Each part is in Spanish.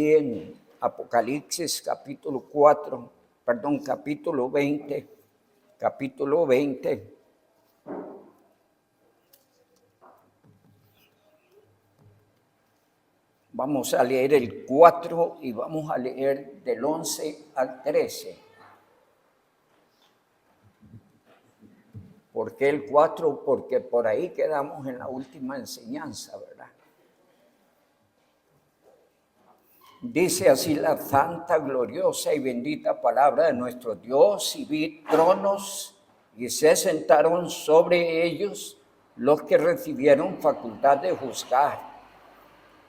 En Apocalipsis capítulo 20. Vamos a leer el 4 y vamos a leer del 11 al 13. ¿Por qué el 4? Porque por ahí quedamos en la última enseñanza, ¿verdad? Dice así la santa, gloriosa y bendita palabra de nuestro Dios: y vi tronos y se sentaron sobre ellos los que recibieron facultad de juzgar.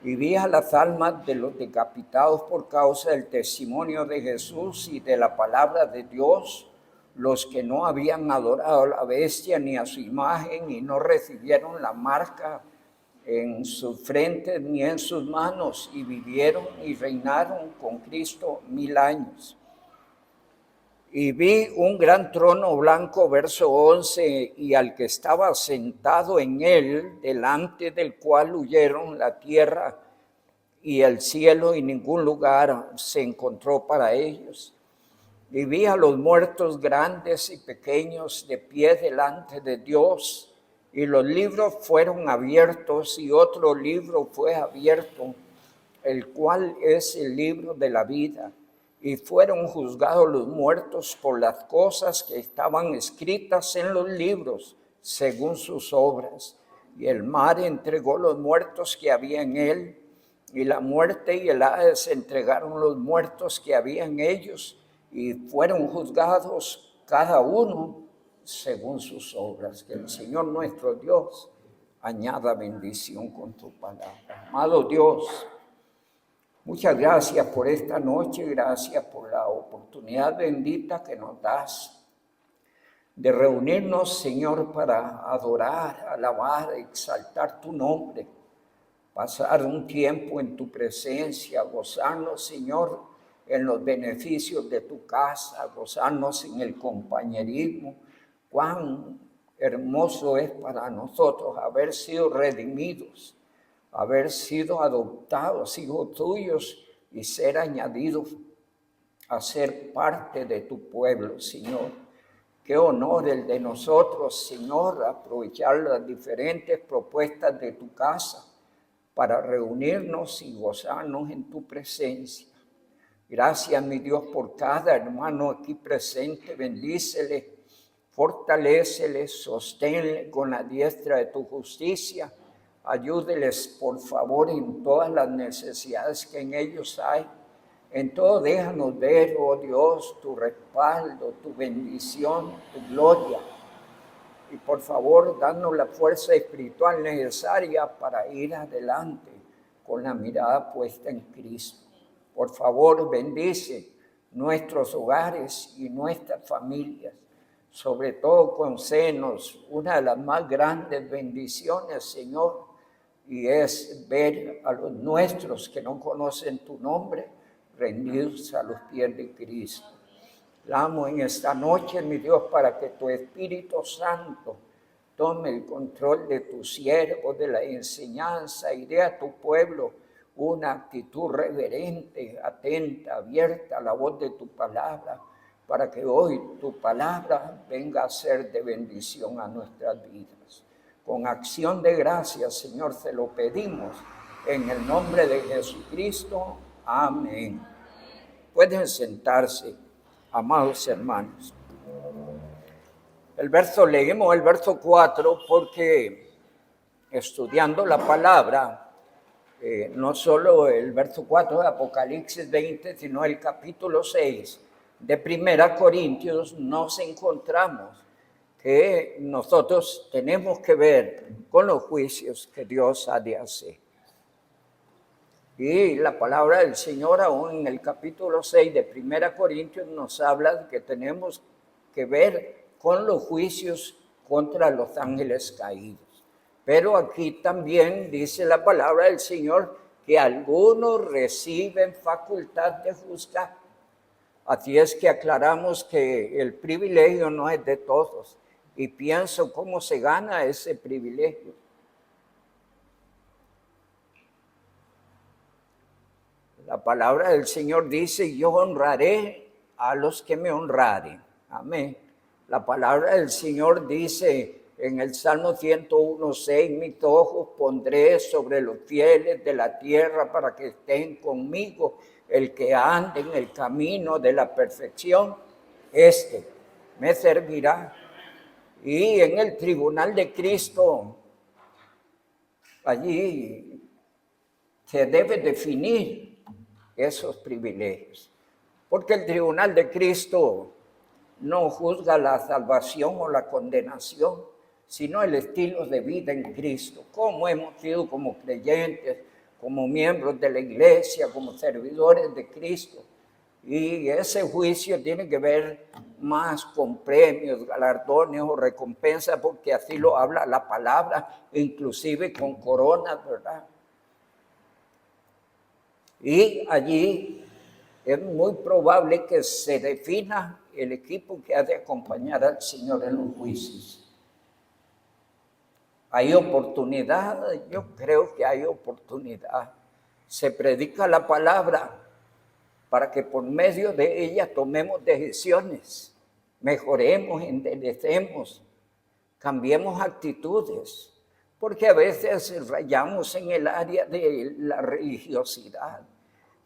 Y vi a las almas de los decapitados por causa del testimonio de Jesús y de la palabra de Dios, los que no habían adorado a la bestia ni a su imagen y no recibieron la marca en sus frentes ni en sus manos, y vivieron y reinaron con Cristo 1000 años. Y vi un gran trono blanco, verso 11, y al que estaba sentado en él, delante del cual huyeron la tierra y el cielo, y ningún lugar se encontró para ellos. Y vi a los muertos grandes y pequeños de pie delante de Dios, y los libros fueron abiertos, y otro libro fue abierto, el cual es el libro de la vida. Y fueron juzgados los muertos por las cosas que estaban escritas en los libros, según sus obras. Y el mar entregó los muertos que había en él, y la muerte y el Hades entregaron los muertos que había en ellos, y fueron juzgados cada uno según sus obras. Que el Señor nuestro Dios añada bendición con tu palabra. Amado Dios, muchas gracias por esta noche, gracias por la oportunidad bendita que nos das de reunirnos, Señor, para adorar, alabar, exaltar tu nombre, pasar un tiempo en tu presencia, gozarnos, Señor, en los beneficios de tu casa, gozarnos en el compañerismo. Cuán hermoso es para nosotros haber sido redimidos, haber sido adoptados, hijos tuyos, y ser añadidos a ser parte de tu pueblo, Señor. Qué honor el de nosotros, Señor, aprovechar las diferentes propuestas de tu casa para reunirnos y gozarnos en tu presencia. Gracias, mi Dios, por cada hermano aquí presente. Bendícele, fortalécele, sosténle con la diestra de tu justicia. Ayúdeles, por favor, en todas las necesidades que en ellos hay. En todo déjanos ver, oh Dios, tu respaldo, tu bendición, tu gloria. Y por favor, danos la fuerza espiritual necesaria para ir adelante con la mirada puesta en Cristo. Por favor, bendice nuestros hogares y nuestras familias. Sobre todo, concédenos una de las más grandes bendiciones, Señor, y es ver a los nuestros que no conocen tu nombre rendidos a los pies de Cristo. Clamo en esta noche, mi Dios, para que tu Espíritu Santo tome el control de tu siervo, de la enseñanza, y dé a tu pueblo una actitud reverente, atenta, abierta a la voz de tu palabra, para que hoy tu palabra venga a ser de bendición a nuestras vidas. Con acción de gracias, Señor, se lo pedimos en el nombre de Jesucristo. Amén. Pueden sentarse, amados hermanos. Leemos el verso 4 porque estudiando la palabra, no solo el verso 4 de Apocalipsis 20, sino el capítulo 6 de 1 Corintios, nos encontramos que nosotros tenemos que ver con los juicios que Dios ha de hacer. Y la palabra del Señor, aún en el capítulo 6 de 1 Corintios, nos habla de que tenemos que ver con los juicios contra los ángeles caídos. Pero aquí también dice la palabra del Señor que algunos reciben facultad de juzgar. Así es que aclaramos que el privilegio no es de todos. Y pienso cómo se gana ese privilegio. La palabra del Señor dice, yo honraré a los que me honraren. Amén. La palabra del Señor dice en el Salmo 101:6, mis ojos pondré sobre los fieles de la tierra para que estén conmigo. El que ande en el camino de la perfección, este me servirá. Y en el tribunal de Cristo, allí se debe definir esos privilegios. Porque el tribunal de Cristo no juzga la salvación o la condenación, sino el estilo de vida en Cristo. Cómo hemos sido como creyentes, como miembros de la iglesia, como servidores de Cristo. Y ese juicio tiene que ver más con premios, galardones o recompensas, porque así lo habla la palabra, inclusive con coronas, ¿verdad? Y allí es muy probable que se defina el equipo que ha de acompañar al Señor en los juicios. ¿Hay oportunidad? Yo creo que hay oportunidad. Se predica la palabra para que por medio de ella tomemos decisiones, mejoremos, enderecemos, cambiemos actitudes, porque a veces rayamos en el área de la religiosidad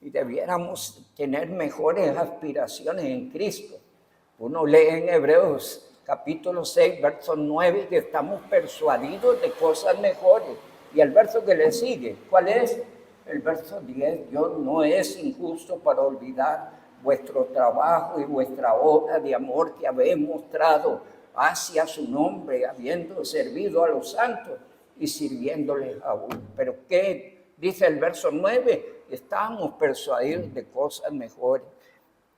y debiéramos tener mejores aspiraciones en Cristo. Uno lee en Hebreos capítulo 6, verso 9, que estamos persuadidos de cosas mejores. Y el verso que le sigue, ¿cuál es? El verso 10, Dios no es injusto para olvidar vuestro trabajo y vuestra obra de amor que habéis mostrado hacia su nombre, habiendo servido a los santos y sirviéndoles aún. Pero ¿qué dice el verso 9? Estamos persuadidos de cosas mejores.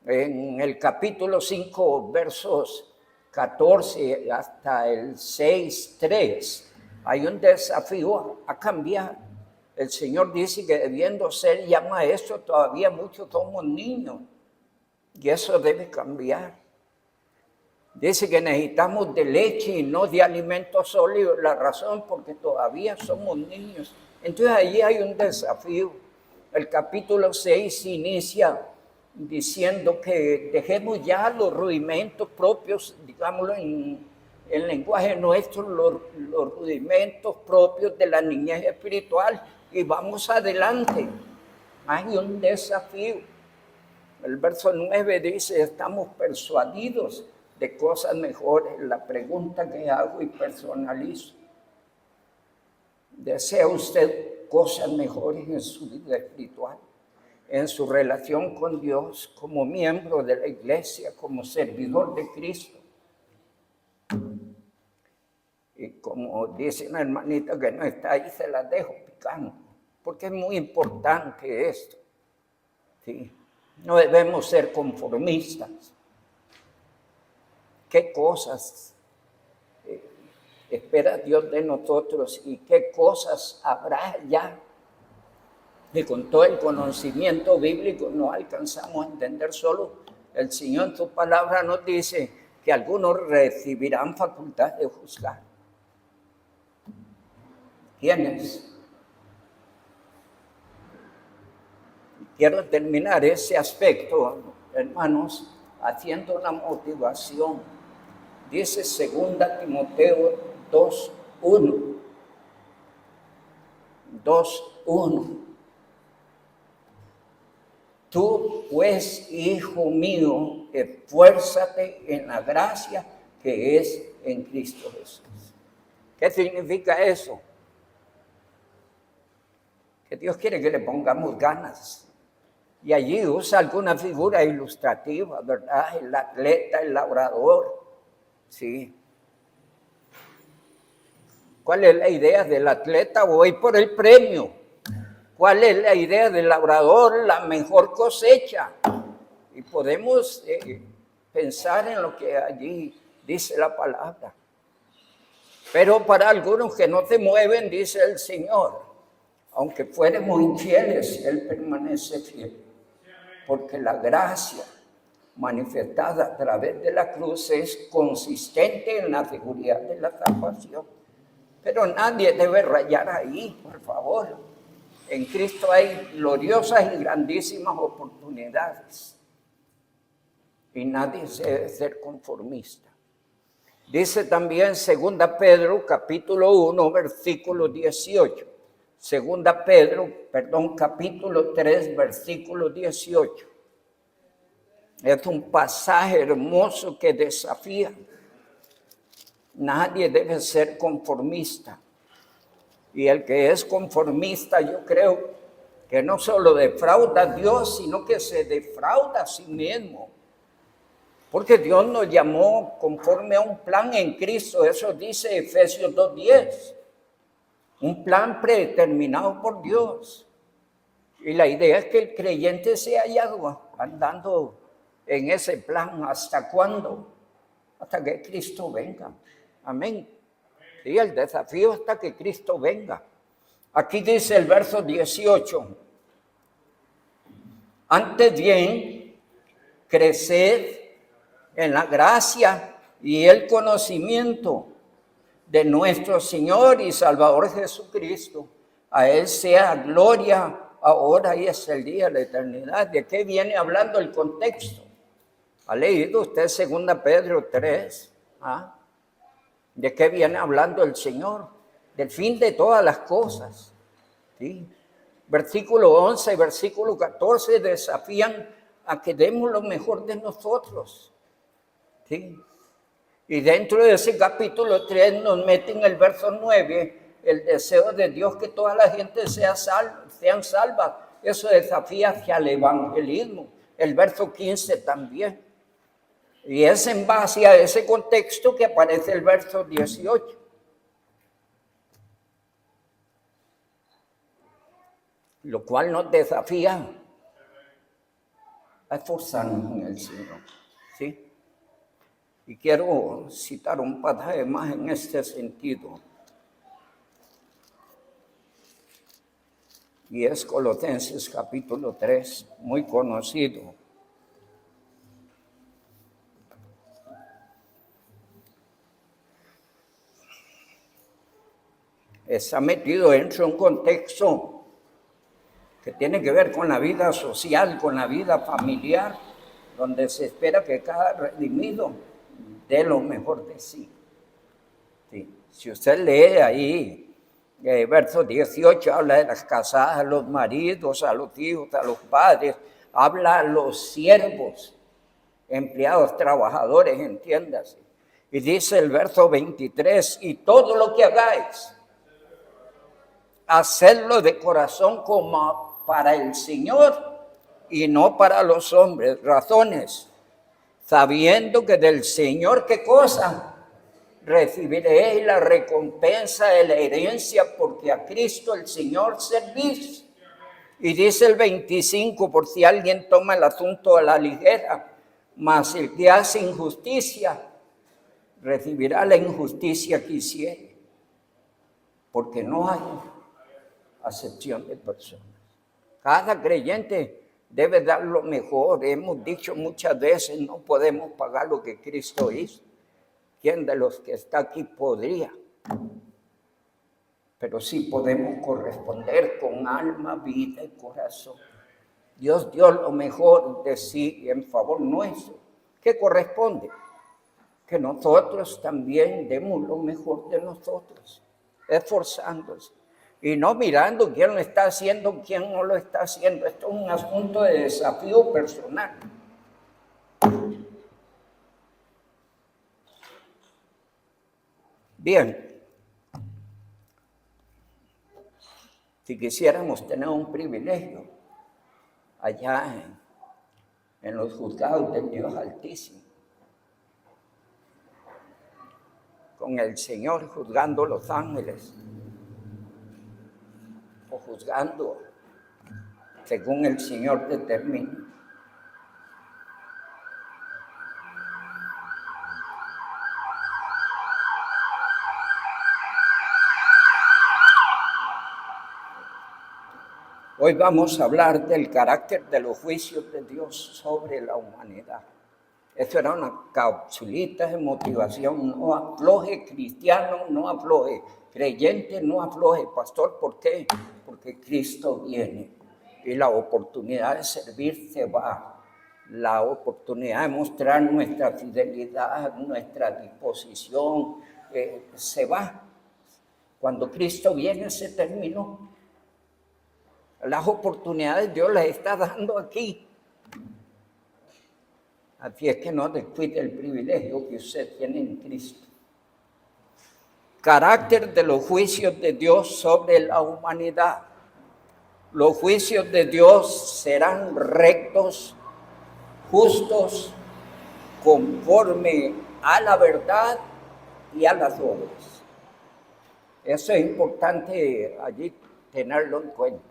En el capítulo 5, versos 14 hasta el 6:3, hay un desafío a cambiar. El Señor dice que debiendo ser ya maestros, todavía muchos somos niños. Y eso debe cambiar. Dice que necesitamos de leche y no de alimentos sólidos. La razón porque todavía somos niños. Entonces allí hay un desafío. El capítulo 6 inicia diciendo que dejemos ya los rudimentos propios, digámoslo en lenguaje nuestro, los rudimentos propios de la niñez espiritual y vamos adelante. Hay un desafío. El verso 9 dice, estamos persuadidos de cosas mejores. La pregunta que hago y personalizo, ¿desea usted cosas mejores en su vida espiritual? En su relación con Dios, como miembro de la iglesia, como servidor de Cristo. Y como dice una hermanita que no está ahí, se la dejo picando, porque es muy importante esto. ¿Sí? No debemos ser conformistas. ¿Qué cosas espera Dios de nosotros y qué cosas habrá ya? Y con todo el conocimiento bíblico no alcanzamos a entender. Solo el Señor en su palabra nos dice que algunos recibirán facultad de juzgar. ¿Quiénes? Quiero terminar ese aspecto, hermanos, haciendo una motivación. Dice 2 Timoteo 2:1. 2:1. Tú, pues, hijo mío, esfuérzate en la gracia que es en Cristo Jesús. ¿Qué significa eso? Que Dios quiere que le pongamos ganas. Y allí usa alguna figura ilustrativa, ¿verdad? El atleta, el labrador, ¿sí? ¿Cuál es la idea del atleta? Voy por el premio. ¿Cuál es la idea del labrador? La mejor cosecha. Y podemos pensar en lo que allí dice la palabra. Pero para algunos que no se mueven, dice el Señor, aunque fuéramos infieles, Él permanece fiel. Porque la gracia manifestada a través de la cruz es consistente en la seguridad de la salvación. Pero nadie debe rayar ahí, por favor. En Cristo hay gloriosas y grandísimas oportunidades. Y nadie debe ser conformista. Dice también 2 Pedro, capítulo 1, versículo 18. Capítulo 3, versículo 18. Es un pasaje hermoso que desafía. Nadie debe ser conformista. Y el que es conformista, yo creo que no solo defrauda a Dios, sino que se defrauda a sí mismo. Porque Dios nos llamó conforme a un plan en Cristo. Eso dice Efesios 2:10. Un plan predeterminado por Dios. Y la idea es que el creyente se haya andando en ese plan. ¿Hasta cuándo? Hasta que Cristo venga. Amén. Y el desafío hasta que Cristo venga. Aquí dice el verso 18. Antes bien, creced en la gracia y el conocimiento de nuestro Señor y Salvador Jesucristo. A Él sea gloria ahora y hasta el día de la eternidad. ¿De qué viene hablando el contexto? ¿Ha leído usted 2 Pedro 3? ¿De qué viene hablando el Señor? Del fin de todas las cosas. ¿Sí? Versículo 11 y versículo 14 desafían a que demos lo mejor de nosotros. ¿Sí? Y dentro de ese capítulo 3 nos mete en el verso 9 el deseo de Dios que toda la gente sean salvas. Eso desafía hacia el evangelismo. El verso 15 también. Y es en base a ese contexto que aparece el verso 18. Lo cual nos desafía a esforzarnos en el Señor. ¿Sí? Y quiero citar un pasaje más en este sentido. Y es Colosenses capítulo 3, muy conocido. Está metido dentro de un contexto que tiene que ver con la vida social, con la vida familiar, donde se espera que cada redimido dé lo mejor de sí. Sí. Si usted lee ahí, verso 18, habla de las casadas, a los maridos, a los hijos, a los padres, habla a los siervos, empleados, trabajadores, entiéndase. Y dice el verso 23, y todo lo que hagáis, hacedlo de corazón como para el Señor y no para los hombres. Razones, sabiendo que del Señor, ¿qué cosa? Recibiréis la recompensa de la herencia, porque a Cristo el Señor servís. Y dice el 25, por si alguien toma el asunto a la ligera, mas el que hace injusticia recibirá la injusticia que hiciere, porque no hay acepción de personas. Cada creyente debe dar lo mejor. Hemos dicho muchas veces, no podemos pagar lo que Cristo hizo. ¿Quién de los que está aquí podría? Pero sí podemos corresponder con alma, vida y corazón. Dios dio lo mejor de sí en favor nuestro. ¿Qué corresponde? Que nosotros también demos lo mejor de nosotros, esforzándose. Y no mirando quién lo está haciendo, quién no lo está haciendo. Esto es un asunto de desafío personal. Bien, si quisiéramos tener un privilegio allá en los juzgados del Dios Altísimo, con el Señor juzgando los ángeles, o juzgando según el Señor determine. Hoy vamos a hablar del carácter de los juicios de Dios sobre la humanidad. Esto era una capsulita de motivación. No afloje, cristiano, no afloje. Creyente, no afloje. Pastor, ¿por qué? Porque que Cristo viene y la oportunidad de servir se va. La oportunidad de mostrar nuestra fidelidad, nuestra disposición, se va. Cuando Cristo viene se terminó. Las oportunidades Dios las está dando aquí. Así es que no descuide el privilegio que usted tiene en Cristo. Carácter de los juicios de Dios sobre la humanidad. Los juicios de Dios serán rectos, justos, conforme a la verdad y a las obras. Eso es importante allí tenerlo en cuenta.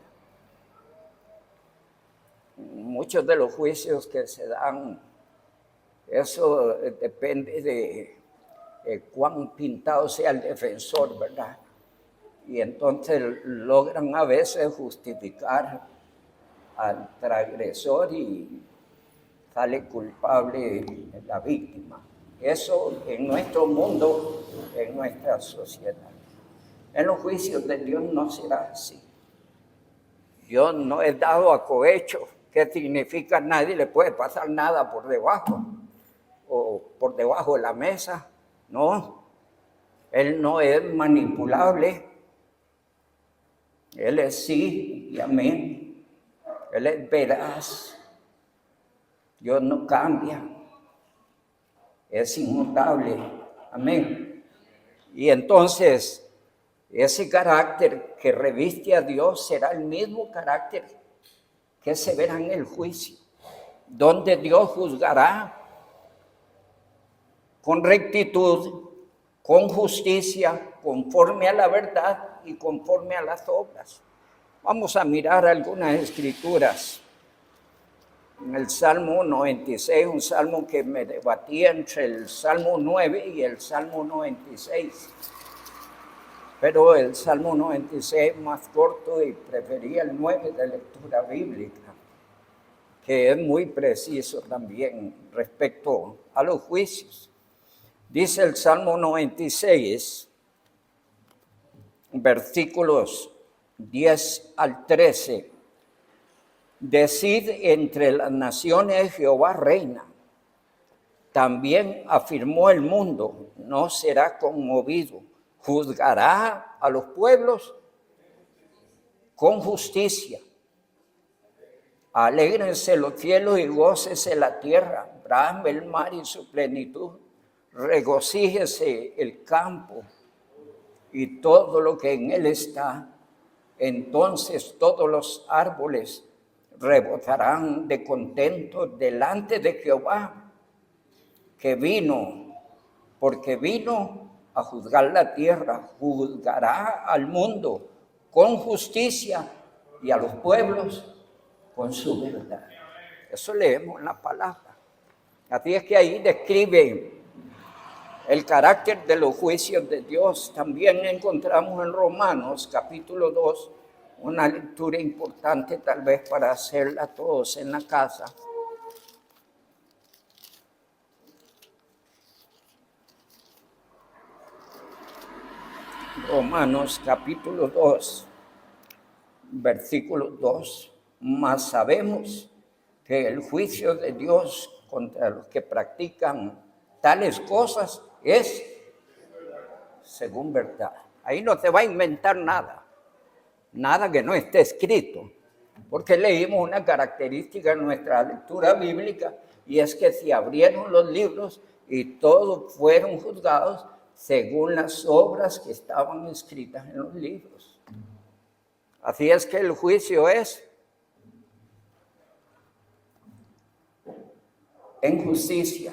Muchos de los juicios que se dan, eso depende de cuán pintado sea el defensor, ¿verdad? Y entonces logran a veces justificar al transgresor y sale culpable la víctima. Eso en nuestro mundo, en nuestra sociedad. En los juicios de Dios no será así. Dios no es dado a cohecho, que significa nadie le puede pasar nada por debajo o por debajo de la mesa. No, Él no es manipulable. Él es sí y amén. Él es veraz. Dios no cambia. Es inmutable. Amén. Y entonces, ese carácter que reviste a Dios será el mismo carácter que se verá en el juicio, donde Dios juzgará con rectitud, con justicia, conforme a la verdad y conforme a las obras. Vamos a mirar algunas escrituras. En el Salmo 96, un salmo que me debatía entre el Salmo 9 y el Salmo 96. Pero el Salmo 96 es más corto y prefería el 9 de lectura bíblica, que es muy preciso también respecto a los juicios. Dice el Salmo 96, versículos 10 al 13. Decid entre las naciones, Jehová reina. También afirmó el mundo, no será conmovido. Juzgará a los pueblos con justicia. Alégrense los cielos y gócese la tierra. Brame el mar y su plenitud. Regocíjese el campo y todo lo que en él está. Entonces todos los árboles rebosarán de contento delante de Jehová, que vino, porque vino a juzgar la tierra, juzgará al mundo con justicia y a los pueblos con su verdad. Eso leemos en la palabra. Así es que ahí describe el carácter de los juicios de Dios. También encontramos en Romanos capítulo 2 una lectura importante tal vez para hacerla todos en la casa. Romanos capítulo 2, versículo 2. Mas sabemos que el juicio de Dios contra los que practican tales cosas es según verdad. Ahí no se va a inventar nada. Nada que no esté escrito, porque leímos una característica en nuestra lectura bíblica, y es que se abrieron los libros y todos fueron juzgados según las obras que estaban escritas en los libros. Así es que el juicio es en justicia.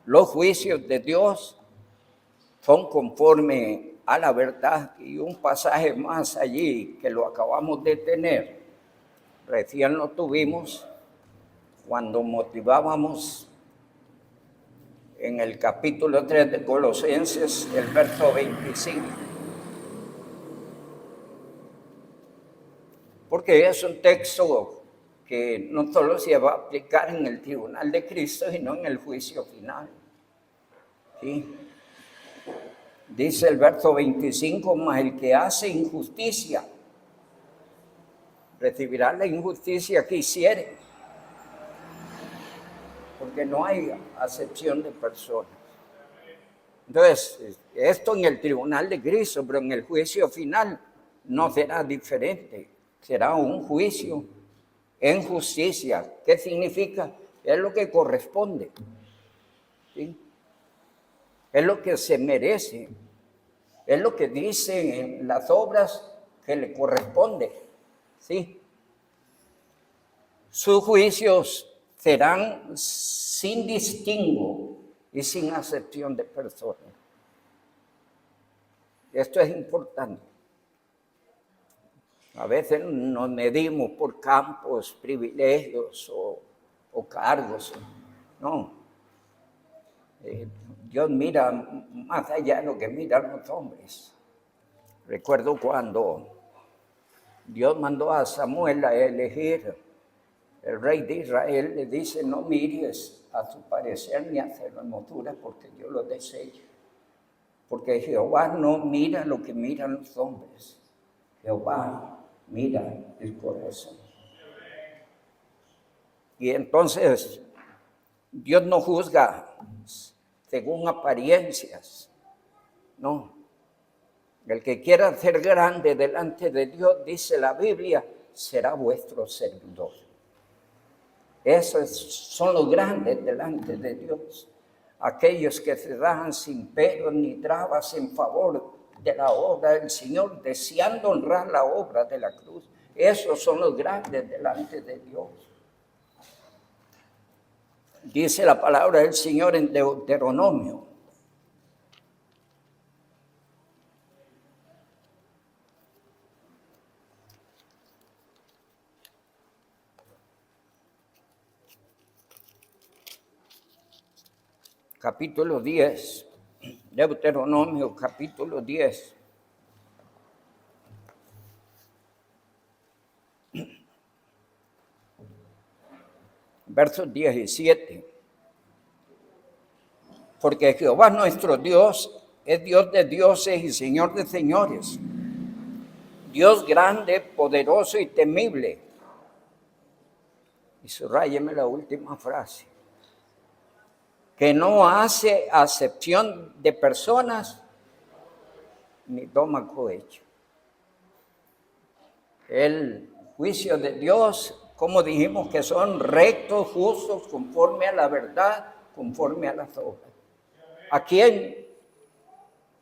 Los juicios de Dios son conforme a la verdad. Y un pasaje más allí que lo acabamos de tener, recién lo tuvimos cuando motivábamos en el capítulo 3 de Colosenses, el verso 25. Porque es un texto que no solo se va a aplicar en el tribunal de Cristo, sino en el juicio final. ¿Sí? Dice el verso 25, mas el que hace injusticia recibirá la injusticia que hiciere, porque no hay acepción de personas. Entonces, esto en el tribunal de Cristo, pero en el juicio final no será diferente, será un juicio en justicia. ¿Qué significa? Es lo que corresponde, ¿sí? Es lo que se merece, es lo que dicen en las obras que le corresponde, ¿sí? Sus juicios serán sin distingo y sin acepción de personas. Esto es importante. A veces nos medimos por campos, privilegios o cargos. No. Dios mira más allá de lo que miran los hombres. Recuerdo cuando Dios mandó a Samuel a elegir el rey de Israel, le dice: no mires a su parecer ni a su hermosura, porque yo lo desecho. Porque Jehová no mira lo que miran los hombres. Jehová mira el corazón. Y entonces Dios no juzga según apariencias, no. El que quiera ser grande delante de Dios, dice la Biblia, será vuestro servidor. Esos son los grandes delante de Dios. Aquellos que se dan sin peros ni trabas en favor de la obra del Señor, deseando honrar la obra de la cruz. Esos son los grandes delante de Dios. Dice la palabra del Señor en Deuteronomio. Capítulo 10, Deuteronomio capítulo 10. Verso 17. Porque Jehová nuestro Dios es Dios de dioses y Señor de señores. Dios grande, poderoso y temible. Y subrayeme la última frase. Que no hace acepción de personas ni toma cohecho. El juicio de Dios, como dijimos, que son rectos, justos, conforme a la verdad, conforme a las obras. ¿A quién?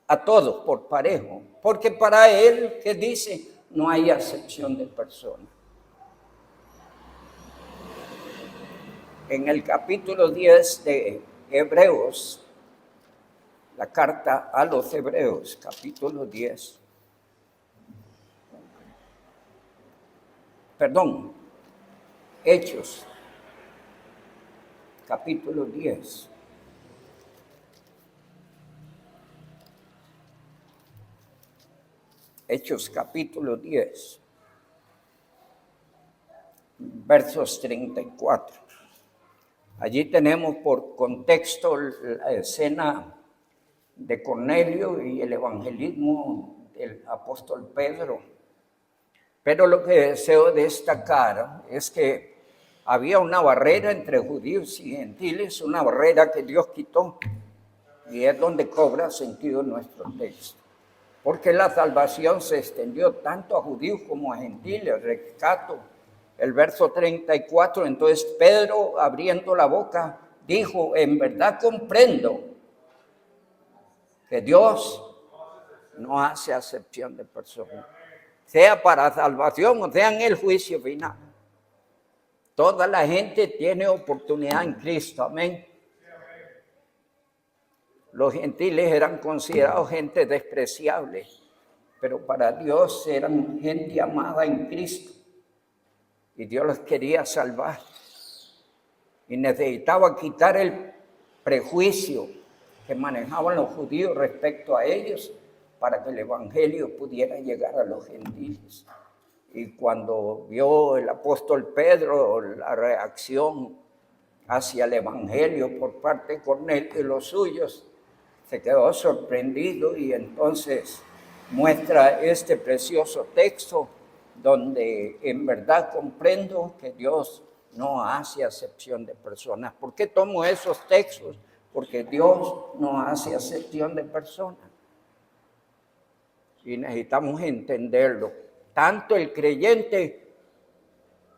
A todos por parejo. Porque para él, ¿qué dice? No hay acepción de personas. En el capítulo 10 de Hebreos, la carta a los Hebreos, capítulo 10. Hechos, capítulo 10. Hechos, capítulo 10, versos 34. Allí tenemos por contexto la escena de Cornelio y el evangelismo del apóstol Pedro. Pero lo que deseo destacar es que había una barrera entre judíos y gentiles, una barrera que Dios quitó, y es donde cobra sentido nuestro texto. Porque la salvación se extendió tanto a judíos como a gentiles. Rescato el verso 34, entonces Pedro, abriendo la boca, dijo: en verdad comprendo que Dios no hace acepción de personas, sea para salvación o sea en el juicio final. Toda la gente tiene oportunidad en Cristo, amén. Los gentiles eran considerados gente despreciable, pero para Dios eran gente amada en Cristo. Y Dios los quería salvar. Y necesitaba quitar el prejuicio que manejaban los judíos respecto a ellos para que el evangelio pudiera llegar a los gentiles. Y cuando vio el apóstol Pedro la reacción hacia el evangelio por parte de Cornelio y los suyos, se quedó sorprendido y entonces muestra este precioso texto donde en verdad comprendo que Dios no hace acepción de personas. ¿Por qué tomo esos textos? Porque Dios no hace acepción de personas. Y necesitamos entenderlo. Tanto el creyente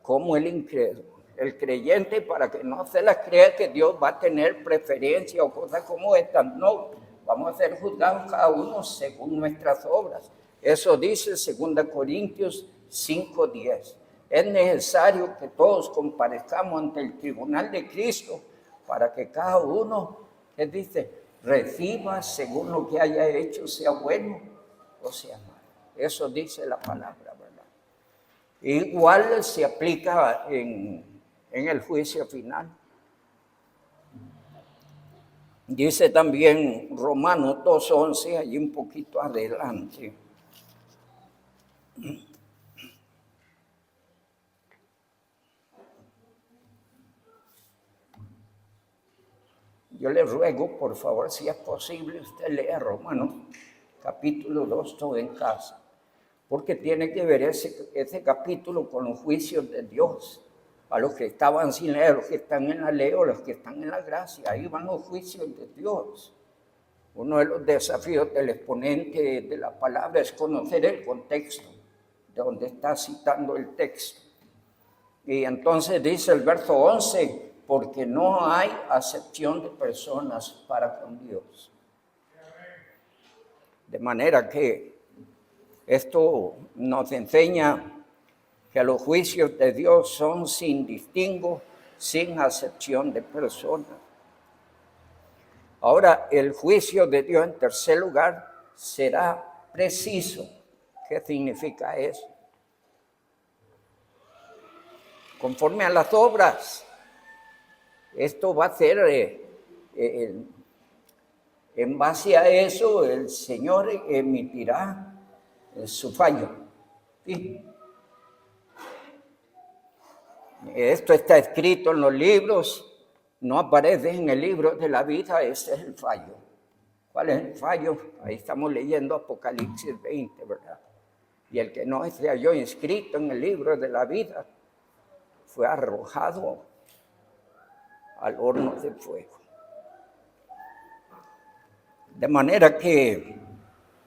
como el incrédulo. El creyente, para que no se las crea que Dios va a tener preferencia o cosas como estas. No, vamos a ser juzgados cada uno según nuestras obras. Eso dice 2 Corintios 5:10. Es necesario que todos comparezcamos ante el tribunal de Cristo para que cada uno, ¿qué dice? Reciba según lo que haya hecho, sea bueno o sea malo. Eso dice la palabra, ¿verdad? Igual se aplica en el juicio final. Dice también Romanos 2:11, allí un poquito adelante. Yo le ruego, por favor, si es posible, usted lea Romanos capítulo 2 todo en casa, porque tiene que ver ese capítulo con los juicios de Dios. A los que estaban sin ley, a los que están en la ley o los que están en la gracia, ahí van los juicios de Dios. Uno de los desafíos del exponente de la palabra es conocer el contexto de donde está citando el texto. Y entonces dice el verso 11, porque no hay acepción de personas para con Dios. De manera que esto nos enseña que los juicios de Dios son sin distingo, sin acepción de personas. Ahora, el juicio de Dios, en tercer lugar, será preciso. ¿Qué significa eso? Conforme a las obras. Esto va a ser, en base a eso, el Señor emitirá su fallo. ¿Sí? Esto está escrito en los libros, no aparece en el libro de la vida, ese es el fallo. ¿Cuál es el fallo? Ahí estamos leyendo Apocalipsis 20, ¿verdad? Y el que no se halló inscrito en el libro de la vida fue arrojado al horno de fuego. De manera que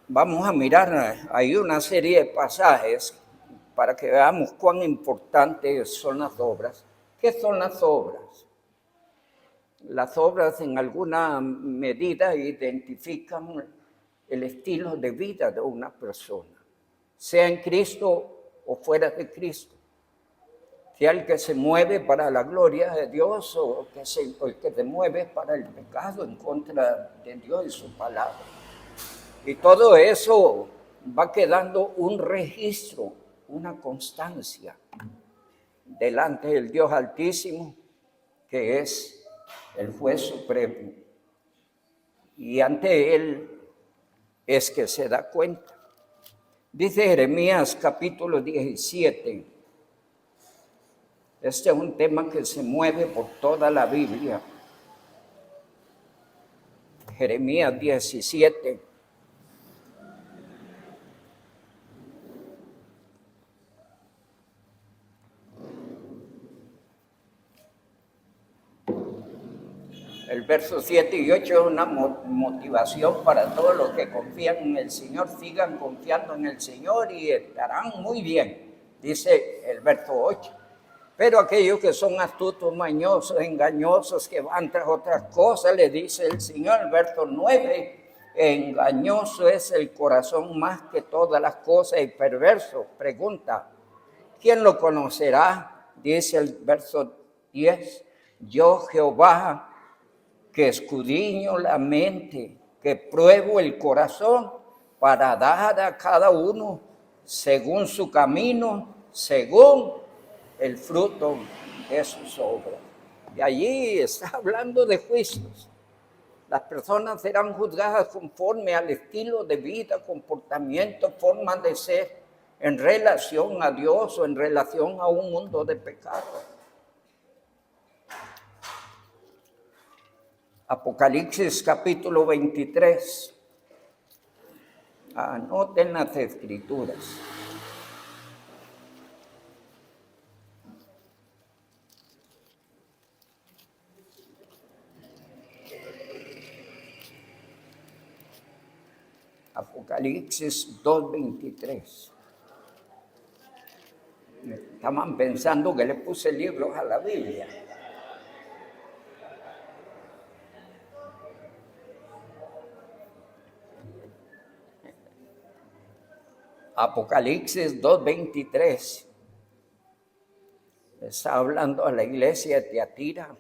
vamos a mirar, hay una serie de pasajes para que veamos cuán importantes son las obras. ¿Qué son las obras? Las obras en alguna medida identifican el estilo de vida de una persona, sea en Cristo o fuera de Cristo. Sea el que se mueve para la gloria de Dios o el que se mueve para el pecado en contra de Dios y su palabra. Y todo eso va quedando un registro, una constancia delante del Dios Altísimo, que es el juez supremo. Y ante Él es que se da cuenta. Dice Jeremías capítulo 17. Este es un tema que se mueve por toda la Biblia. Jeremías 17. El verso 7 y 8 es una motivación para todos los que confían en el Señor. Sigan confiando en el Señor y estarán muy bien, dice el verso 8. Pero aquellos que son astutos, mañosos, engañosos, que van tras otras cosas, le dice el Señor, el verso 9, engañoso es el corazón más que todas las cosas y perverso. Pregunta, ¿quién lo conocerá? Dice el verso 10, yo Jehová, que escudriño la mente, que pruebo el corazón para dar a cada uno según su camino, según el fruto de sus obras. Y allí está hablando de juicios. Las personas serán juzgadas conforme al estilo de vida, comportamiento, forma de ser en relación a Dios o en relación a un mundo de pecado. Apocalipsis capítulo 23. Anoten las escrituras. Apocalipsis 2:23. Estaban pensando que le puse libros a la Biblia. Apocalipsis 2:23. Está hablando a la iglesia de Tiatira.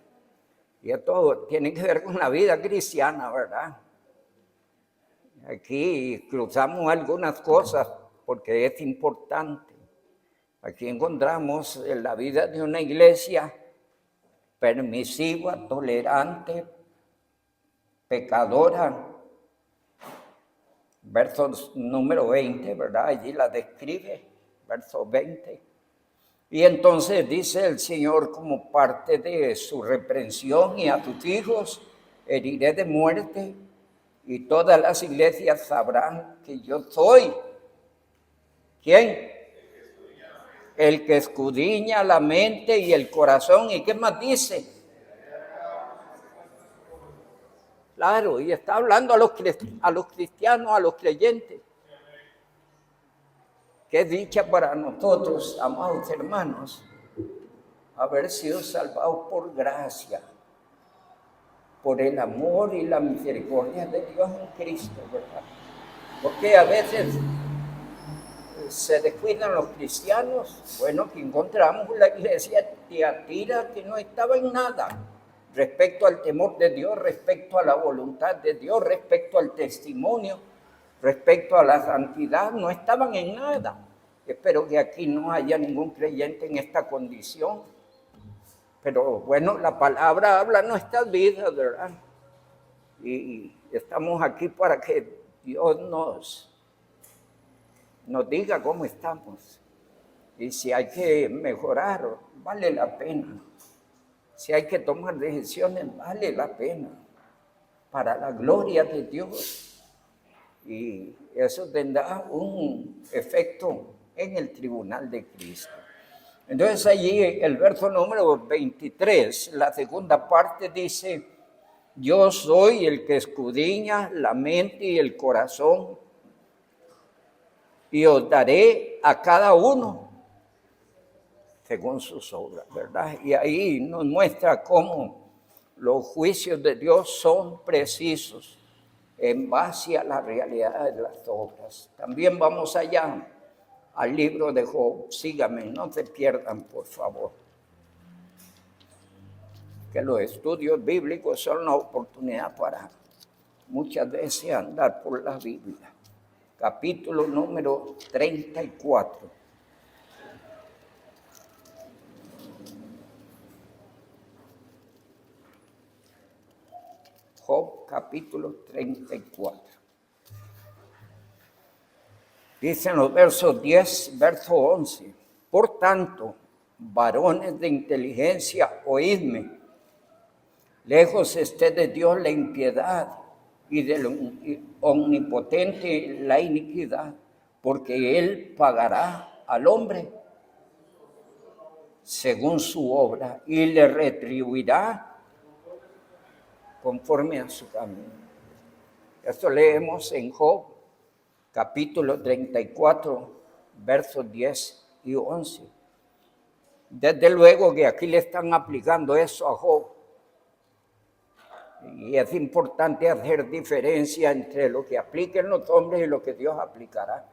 Y esto tiene que ver con la vida cristiana, ¿verdad? Aquí cruzamos algunas cosas porque es importante. Aquí encontramos la vida de una iglesia permisiva, tolerante, pecadora. Verso número 20, ¿verdad? Allí la describe, verso 20. Y entonces dice el Señor, como parte de su reprensión: y a tus hijos heriré de muerte, y todas las iglesias sabrán que yo soy. ¿Quién? El que escudriña la mente y el corazón. ¿Y qué más dice? Claro, y está hablando a los cristianos, a los creyentes. Qué dicha para nosotros, amados hermanos, haber sido salvados por gracia, por el amor y la misericordia de Dios en Cristo, ¿verdad? Porque a veces se descuidan los cristianos. Bueno, que encontramos la iglesia de Tiatira que no estaba en nada respecto al temor de Dios, respecto a la voluntad de Dios, respecto al testimonio, respecto a la santidad, no estaban en nada. Espero que aquí no haya ningún creyente en esta condición. Pero bueno, la palabra habla nuestras vidas, ¿verdad? Y estamos aquí para que Dios nos diga cómo estamos. Y si hay que mejorar, vale la pena. Si hay que tomar decisiones, vale la pena. Para la gloria de Dios. Y eso tendrá un efecto en el tribunal de Cristo. Entonces allí el verso número 23, la segunda parte dice: yo soy el que escudriña la mente y el corazón, y os daré a cada uno según sus obras, ¿verdad? Y ahí nos muestra cómo los juicios de Dios son precisos en base a la realidad de las obras. También vamos allá al libro de Job. Síganme, no se pierdan, por favor. Que los estudios bíblicos son una oportunidad para muchas veces andar por la Biblia. Capítulo número 34. Job, capítulo 34. Dicen los versos 10, verso 11. Por tanto, varones de inteligencia, oídme. Lejos esté de Dios la impiedad y del omnipotente la iniquidad, porque Él pagará al hombre según su obra y le retribuirá conforme a su camino. Esto leemos en Job, capítulo 34, versos 10 y 11. Desde luego que aquí le están aplicando eso a Job. Y es importante hacer diferencia entre lo que apliquen los hombres y lo que Dios aplicará.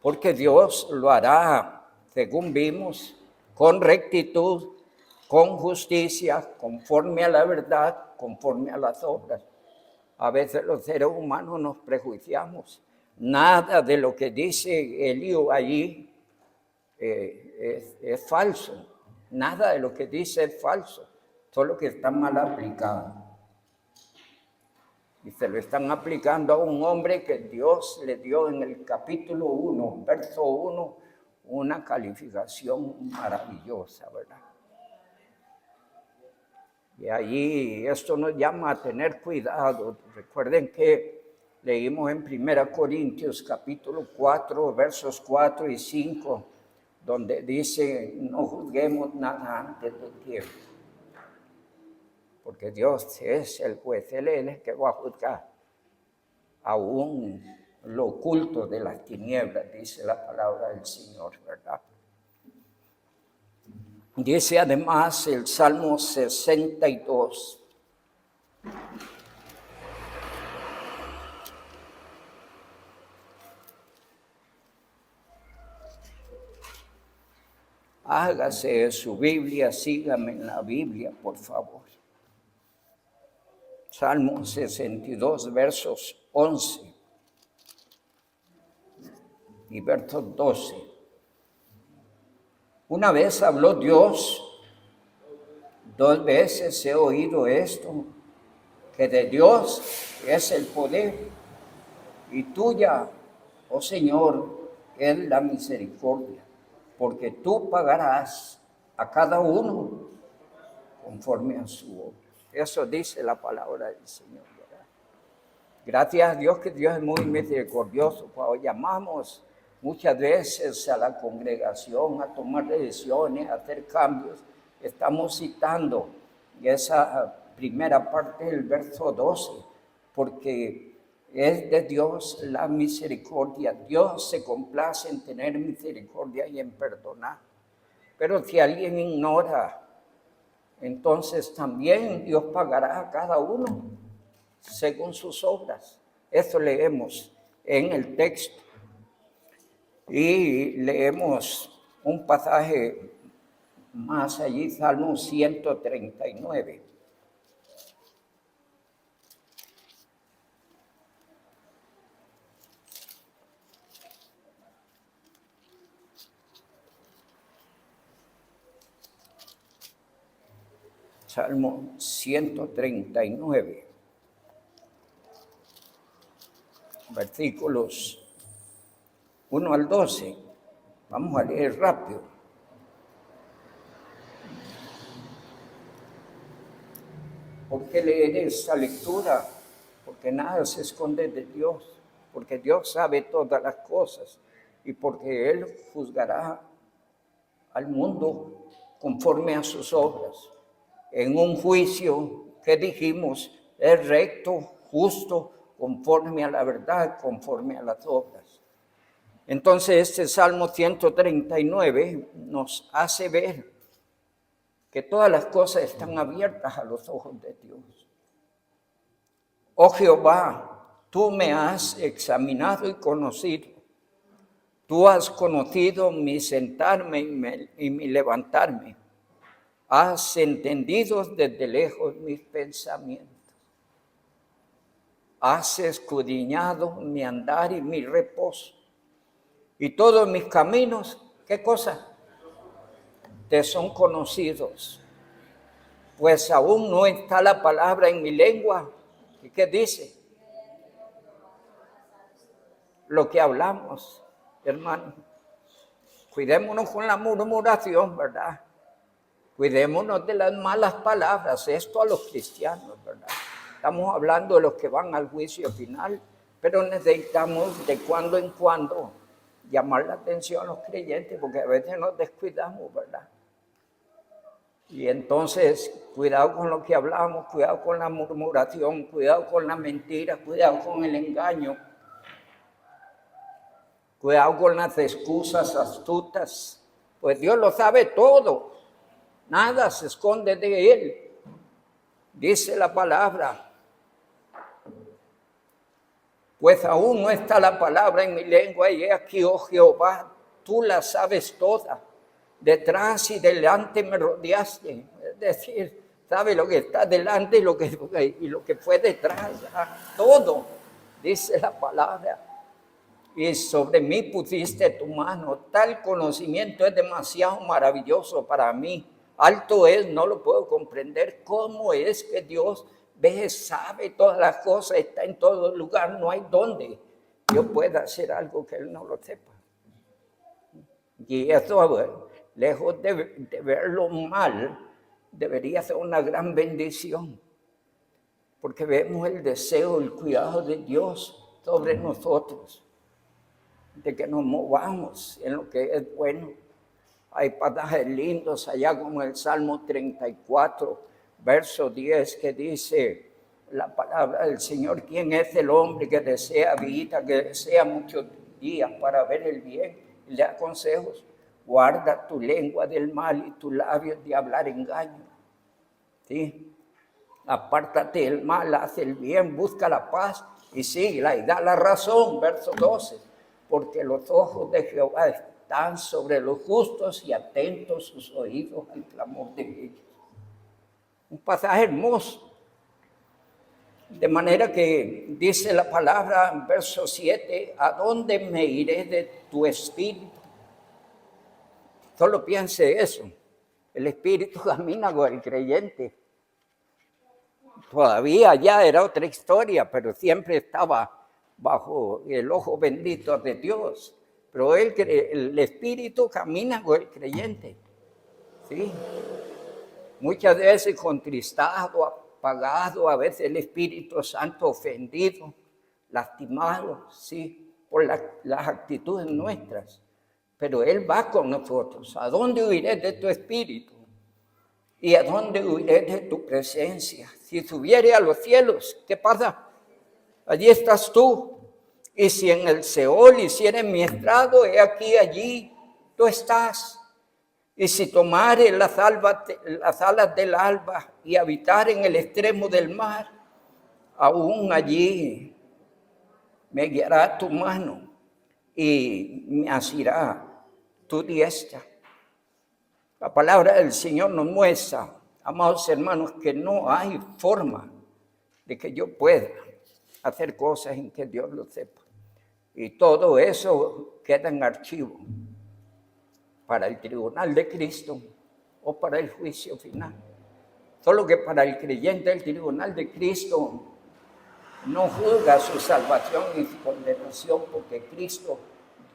Porque Dios lo hará, según vimos, con rectitud, con justicia, conforme a la verdad, conforme a las obras. A veces los seres humanos nos prejuiciamos. Nada de lo que dice Eliú allí es falso. Nada de lo que dice es falso. Solo que está mal aplicado. Y se lo están aplicando a un hombre que Dios le dio en el capítulo 1, verso 1, una calificación maravillosa, ¿verdad? Y allí esto nos llama a tener cuidado. Recuerden que leímos en 1 Corintios capítulo 4, versos 4 y 5, donde dice: no juzguemos nada antes de tiempo. Porque Dios es el juez, Él es el que va a juzgar. Aún lo oculto de las tinieblas, dice la palabra del Señor, ¿verdad? Dice además el Salmo 62. Hágase de su Biblia, sígame en la Biblia, por favor. Salmo 62, versos 11 y versos 12. Una vez habló Dios, 2 veces he oído esto, que de Dios es el poder y tuya, oh Señor, es la misericordia, porque tú pagarás a cada uno conforme a su obra. Eso dice la palabra del Señor, ¿verdad? Gracias a Dios que Dios es muy misericordioso. Cuando llamamos muchas veces a la congregación a tomar decisiones, a hacer cambios, estamos citando esa primera parte del verso 12, porque es de Dios la misericordia. Dios se complace en tener misericordia y en perdonar. Pero si alguien ignora, entonces también Dios pagará a cada uno según sus obras. Esto leemos en el texto. Y leemos un pasaje más allí, Salmo 139. Salmo 139, versículos 1 al 12. Vamos a leer rápido. ¿Por qué leer esta lectura? Porque nada se esconde de Dios, porque Dios sabe todas las cosas y porque Él juzgará al mundo conforme a sus obras. En un juicio que dijimos es recto, justo, conforme a la verdad, conforme a las obras. Entonces este Salmo 139 nos hace ver que todas las cosas están abiertas a los ojos de Dios. Oh Jehová, tú me has examinado y conocido. Tú has conocido mi sentarme y mi levantarme. Has entendido desde lejos mis pensamientos. Has escudriñado mi andar y mi reposo. Y todos mis caminos, ¿qué cosa? Te son conocidos. Pues aún no está la palabra en mi lengua. ¿Y qué dice? Lo que hablamos, hermano. Cuidémonos con la murmuración, ¿verdad? Cuidémonos de las malas palabras. Esto a los cristianos, ¿verdad? Estamos hablando de los que van al juicio final, pero necesitamos de cuando en cuando llamar la atención a los creyentes, porque a veces nos descuidamos, ¿verdad? Y entonces, cuidado con lo que hablamos, cuidado con la murmuración, cuidado con la mentira, cuidado con el engaño, cuidado con las excusas astutas, pues Dios lo sabe todo, nada se esconde de Él. Dice la palabra, pues aún no está la palabra en mi lengua, y he aquí, oh Jehová, tú la sabes toda. Detrás y delante me rodeaste. Es decir, sabe lo que está delante y lo que fue detrás. Todo, dice la palabra. Y sobre mí pusiste tu mano. Tal conocimiento es demasiado maravilloso para mí. Alto es, no lo puedo comprender. ¿Cómo es que Dios ve, sabe todas las cosas, está en todo lugar? No hay donde yo pueda hacer algo que Él no lo sepa. Y eso, lejos de verlo mal, debería ser una gran bendición, porque vemos el deseo, el cuidado de Dios sobre nosotros, de que nos movamos en lo que es bueno. Hay pasajes lindos allá como el Salmo 34, verso 10, que dice, la palabra del Señor. ¿Quién es el hombre que desea vida, que desea muchos días para ver el bien? Y le da consejos. Guarda tu lengua del mal y tus labios de hablar engaño. ¿Sí? Apártate del mal, haz el bien, busca la paz y síguela y da la razón. Verso 12. Porque los ojos de Jehová están sobre los justos y atentos sus oídos al clamor de ellos. Un pasaje hermoso. De manera que dice la palabra en verso 7, ¿a dónde me iré de tu espíritu? Solo piense eso. El espíritu camina con el creyente. Todavía ya era otra historia, pero siempre estaba bajo el ojo bendito de Dios. Pero el espíritu camina con el creyente. ¿Sí? Muchas veces contristado, apagado, a veces el Espíritu Santo ofendido, lastimado, sí, por las actitudes nuestras. Pero Él va con nosotros. ¿A dónde huiré de tu espíritu? ¿Y a dónde huiré de tu presencia? Si subiere a los cielos, ¿qué pasa? Allí estás tú. Y si en el Seol hiciere mi estrado, he aquí allí tú estás. Y si tomare las alas del alba y habitar en el extremo del mar, aún allí me guiará tu mano y me asirá tu diestra. La palabra del Señor nos muestra, amados hermanos, que no hay forma de que yo pueda hacer cosas en que Dios lo sepa. Y todo eso queda en archivo para el tribunal de Cristo o para el juicio final. Solo que para el creyente el tribunal de Cristo no juzga su salvación y su condenación, porque Cristo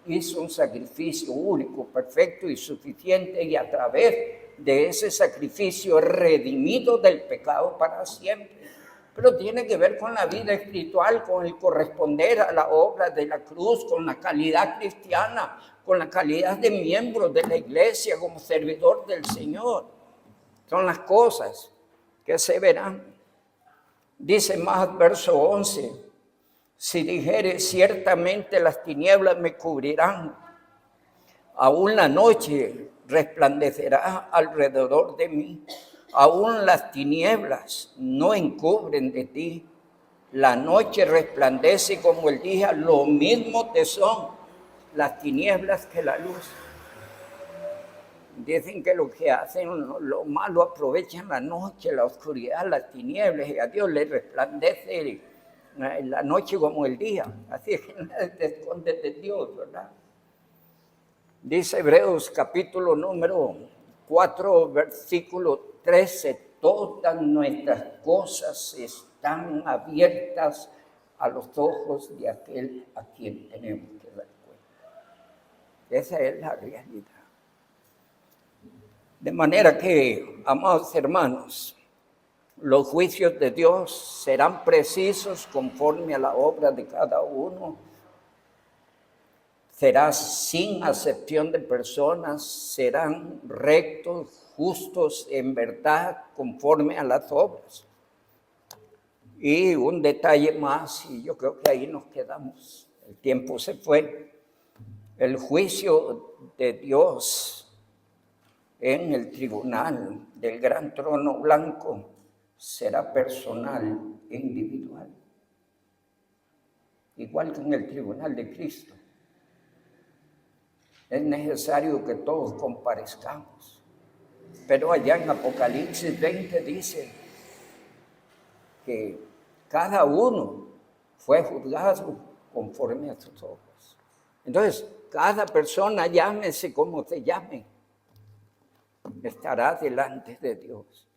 hizo un sacrificio único, perfecto y suficiente, y a través de ese sacrificio redimido del pecado para siempre. Pero tiene que ver con la vida espiritual, con el corresponder a la obra de la cruz, con la calidad cristiana, con la calidad de miembro de la iglesia, como servidor del Señor. Son las cosas que se verán. Dice más verso 11, si dijere ciertamente las tinieblas me cubrirán, aún la noche resplandecerá alrededor de mí, aún las tinieblas no encubren de ti, la noche resplandece como el día, lo mismo te son las tinieblas que la luz. Dicen que lo que hacen lo malo aprovechan la noche, la oscuridad, las tinieblas, y a Dios le resplandece la noche como el día. Así es que nada te esconde de Dios, ¿verdad? Dice Hebreos capítulo número 4, versículo 13, todas nuestras cosas están abiertas a los ojos de aquel a quien tenemos que dar cuenta. Esa es la realidad. De manera que, amados hermanos, los juicios de Dios serán precisos conforme a la obra de cada uno. Será sin acepción de personas, serán rectos, justos en verdad, conforme a las obras. Y un detalle más, y yo creo que ahí nos quedamos, el tiempo se fue. El juicio de Dios en el tribunal del gran trono blanco será personal e individual, igual que en el tribunal de Cristo. Es necesario que todos comparezcamos, pero allá en Apocalipsis 20 dice que cada uno fue juzgado conforme a sus obras. Entonces, cada persona, llámese como se llame, estará delante de Dios.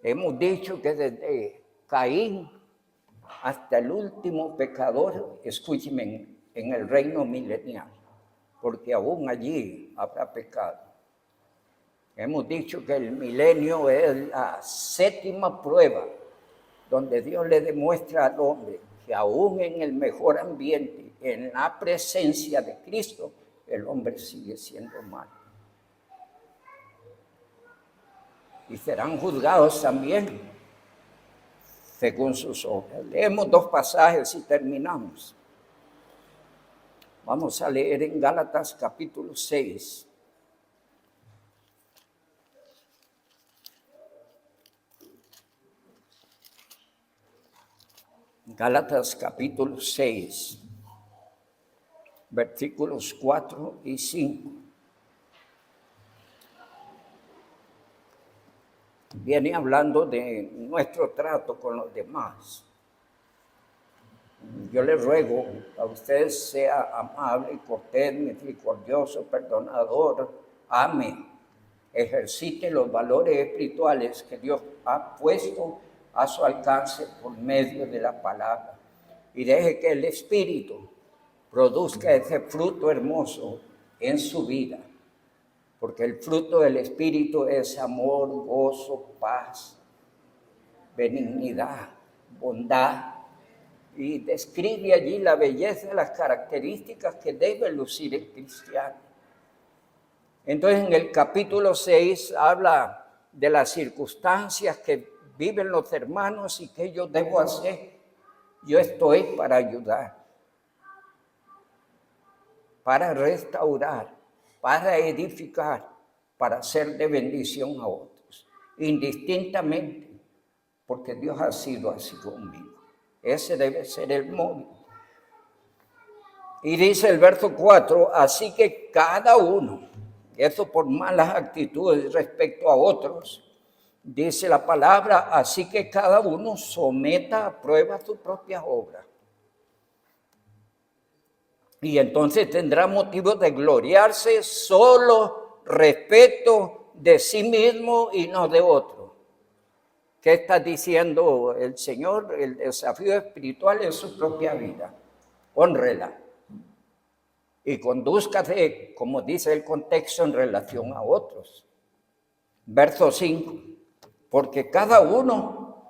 Hemos dicho que desde Caín hasta el último pecador, escúcheme, en el reino milenial, porque aún allí habrá pecado. Hemos dicho que el milenio es la séptima prueba, donde Dios le demuestra al hombre que aún en el mejor ambiente, en la presencia de Cristo, el hombre sigue siendo malo. Y serán juzgados también según sus obras. Leemos 2 pasajes y terminamos. Vamos a leer en Gálatas capítulo 6. Gálatas capítulo 6, versículos 4 y 5. Viene hablando de nuestro trato con los demás. Yo le ruego a usted sea amable, cortés, misericordioso, perdonador, ame, ejercite los valores espirituales que Dios ha puesto a su alcance por medio de la palabra y deje que el Espíritu produzca ese fruto hermoso en su vida, porque el fruto del Espíritu es amor, gozo, paz, benignidad, bondad, y describe allí la belleza, las características que debe lucir el cristiano. Entonces en el capítulo 6 habla de las circunstancias que viven los hermanos y que yo debo hacer. Yo estoy para ayudar, para restaurar, para edificar, para ser de bendición a otros, indistintamente, porque Dios ha sido así conmigo. Ese debe ser el móvil. Y dice el verso 4, así que cada uno, eso por malas actitudes respecto a otros, dice la palabra, así que cada uno someta a prueba su propia obra. Y entonces tendrá motivo de gloriarse solo respecto de sí mismo y no de otro. ¿Qué está diciendo el Señor? El desafío espiritual es su propia vida. Hónrela. Y condúzcase, como dice el contexto, en relación a otros. Verso 5. Porque cada uno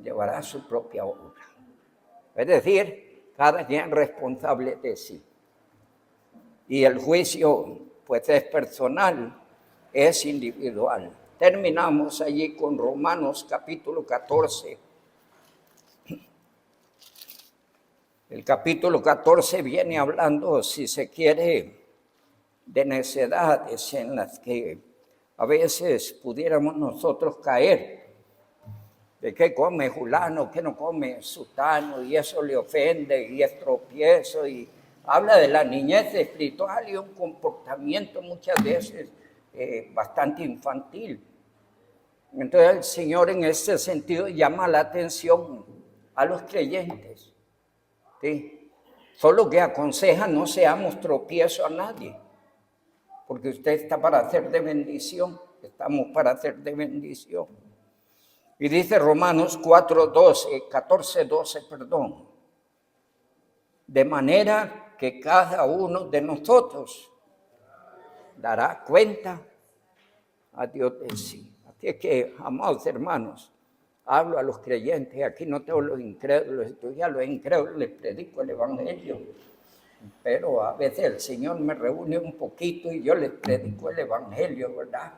llevará su propia obra. Es decir, cada quien es responsable de sí. Y el juicio, pues, es personal, es individual. Terminamos allí con Romanos capítulo 14. El capítulo 14 viene hablando, si se quiere, de necedades en las que a veces pudiéramos nosotros caer. De qué come fulano, qué no come sutano, y eso le ofende, y es tropiezo, y habla de la niñez espiritual y un comportamiento muchas veces bastante infantil. Entonces el Señor en ese sentido llama la atención a los creyentes, ¿sí? Solo que aconseja no seamos tropiezo a nadie, porque usted está para hacer de bendición, estamos para hacer de bendición. Y dice Romanos 14:12, de manera que cada uno de nosotros dará cuenta a Dios de sí. Así es que, amados hermanos, hablo a los creyentes, aquí no tengo los incrédulos, yo a los incrédulos les predico el evangelio, pero a veces el Señor me reúne un poquito y yo les predico el evangelio, ¿verdad?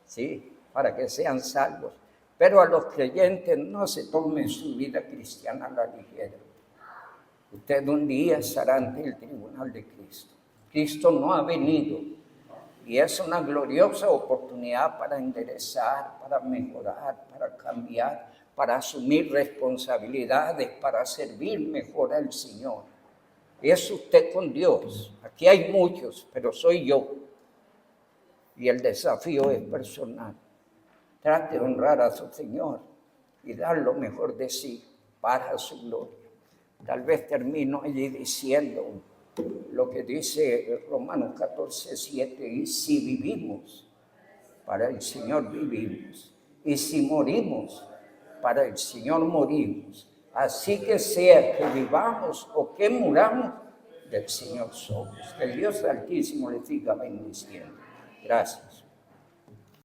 Sí, para que sean salvos. Pero a los creyentes no se tomen su vida cristiana a la ligera. Usted un día estará ante el tribunal de Cristo. Cristo no ha venido y es una gloriosa oportunidad para enderezar, para mejorar, para cambiar, para asumir responsabilidades, para servir mejor al Señor. Es usted con Dios. Aquí hay muchos, pero soy yo. Y el desafío es personal. Trate de honrar a su Señor y dar lo mejor de sí para su gloria. Tal vez termino allí diciendo lo que dice Romanos 14:7, y si vivimos, para el Señor vivimos, y si morimos, para el Señor morimos. Así que sea que vivamos o que muramos, del Señor somos. Que el Dios Altísimo le siga bendiciendo. Gracias.